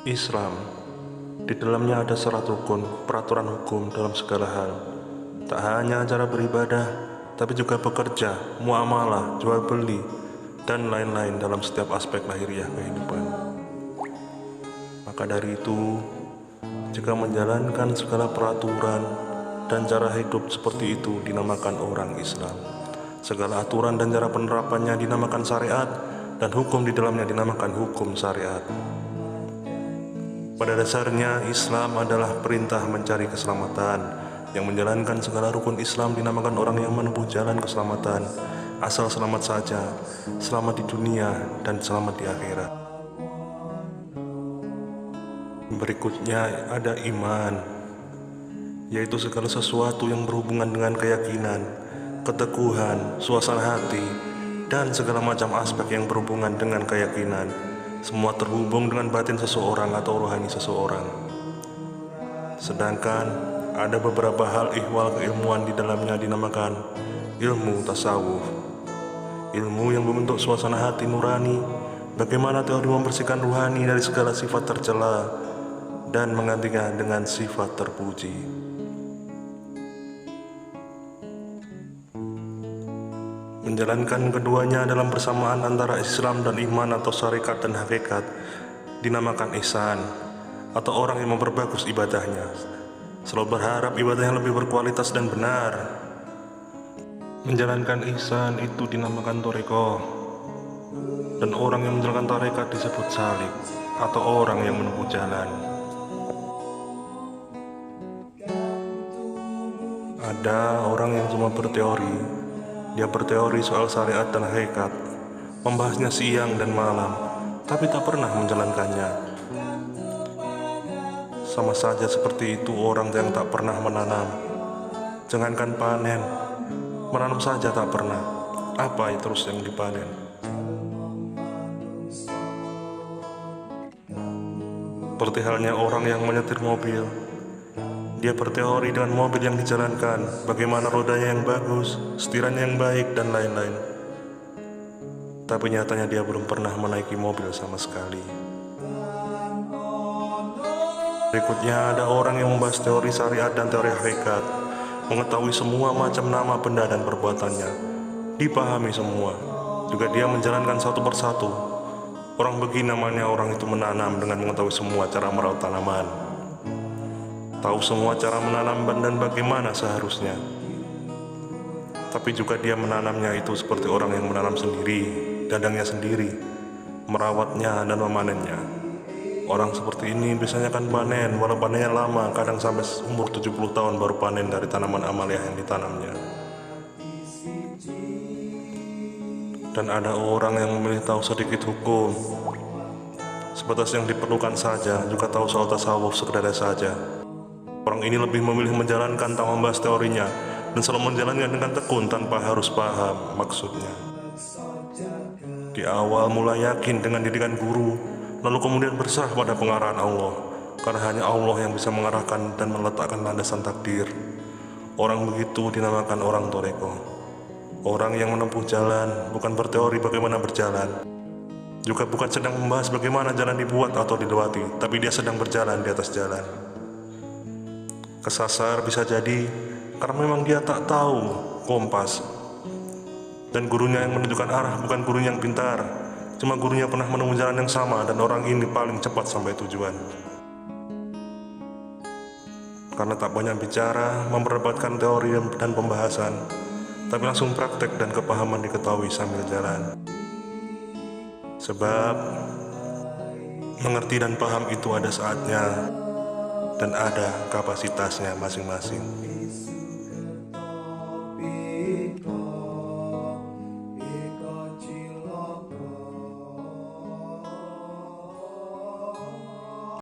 Islam, di dalamnya ada syarat rukun, peraturan hukum dalam segala hal. Tak hanya cara beribadah, tapi juga bekerja, muamalah, jual beli, dan lain-lain dalam setiap aspek lahiriah kehidupan. Maka dari itu, jika menjalankan segala peraturan dan cara hidup seperti itu dinamakan orang Islam. Segala aturan dan cara penerapannya dinamakan syariat, dan hukum di dalamnya dinamakan hukum syariat. Pada dasarnya, Islam adalah perintah mencari keselamatan. Yang menjalankan segala rukun Islam dinamakan orang yang menempuh jalan keselamatan, asal selamat saja, selamat di dunia dan selamat di akhirat. Berikutnya ada iman, yaitu segala sesuatu yang berhubungan dengan keyakinan, keteguhan, suasana hati, dan segala macam aspek yang berhubungan dengan keyakinan. Semua terhubung dengan batin seseorang atau rohani seseorang. Sedangkan ada beberapa hal ihwal keilmuan di dalamnya dinamakan ilmu tasawuf. Ilmu yang membentuk suasana hati nurani, bagaimana teori membersihkan ruhani dari segala sifat tercela dan menggantinya dengan sifat terpuji. Menjalankan keduanya dalam bersamaan antara Islam dan iman atau syarikat dan hakikat dinamakan ihsan, atau orang yang memperbagus ibadahnya, selalu berharap ibadahnya lebih berkualitas dan benar. Menjalankan ihsan itu dinamakan thariqah, dan orang yang menjalankan tarekat disebut salik, atau orang yang menempuh jalan. Ada orang yang cuma berteori. Dia berteori soal syariat dan hakikat, membahasnya siang dan malam, tapi tak pernah menjalankannya. Sama saja seperti itu orang yang tak pernah menanam. Jangankan panen, menanam saja tak pernah. Apa terus yang dipanen? Seperti halnya orang yang menyetir mobil. Dia berteori dengan mobil yang dijalankan, bagaimana rodanya yang bagus, setirannya yang baik, dan lain-lain. Tapi nyatanya dia belum pernah menaiki mobil sama sekali. Berikutnya ada orang yang membahas teori syariat dan teori hakikat, mengetahui semua macam nama benda dan perbuatannya, dipahami semua. Juga dia menjalankan satu persatu. Orang begini namanya orang itu menanam dengan mengetahui semua cara merawat tanaman, tahu semua cara menanam dan bagaimana seharusnya. Tapi juga dia menanamnya itu seperti orang yang menanam sendiri, dadangnya sendiri, merawatnya dan memanennya. Orang seperti ini biasanya kan panen, walau panennya lama, kadang sampai umur 70 tahun baru panen dari tanaman amaliah yang ditanamnya. Dan ada orang yang memilih tahu sedikit hukum, sebatas yang diperlukan saja, juga tahu soal tasawuf sekedar saja. Orang ini lebih memilih menjalankan tanpa membahas teorinya, dan selalu menjalankan dengan tekun tanpa harus paham maksudnya. Di awal mulai yakin dengan didikan guru, lalu kemudian berserah pada pengarahan Allah, karena hanya Allah yang bisa mengarahkan dan meletakkan landasan takdir. Orang begitu dinamakan orang thariqah, orang yang menempuh jalan, bukan berteori bagaimana berjalan, juga bukan sedang membahas bagaimana jalan dibuat atau dilewati, tapi dia sedang berjalan di atas jalan. Kesasar bisa jadi karena memang dia tak tahu kompas, dan gurunya yang menunjukkan arah bukan guru yang pintar, cuma gurunya pernah menempuh jalan yang sama, dan orang ini paling cepat sampai tujuan. Karena tak banyak bicara, memperdebatkan teori dan pembahasan, tapi langsung praktek dan kepahaman diketahui sambil jalan. Sebab mengerti dan paham itu ada saatnya dan ada kapasitasnya masing-masing.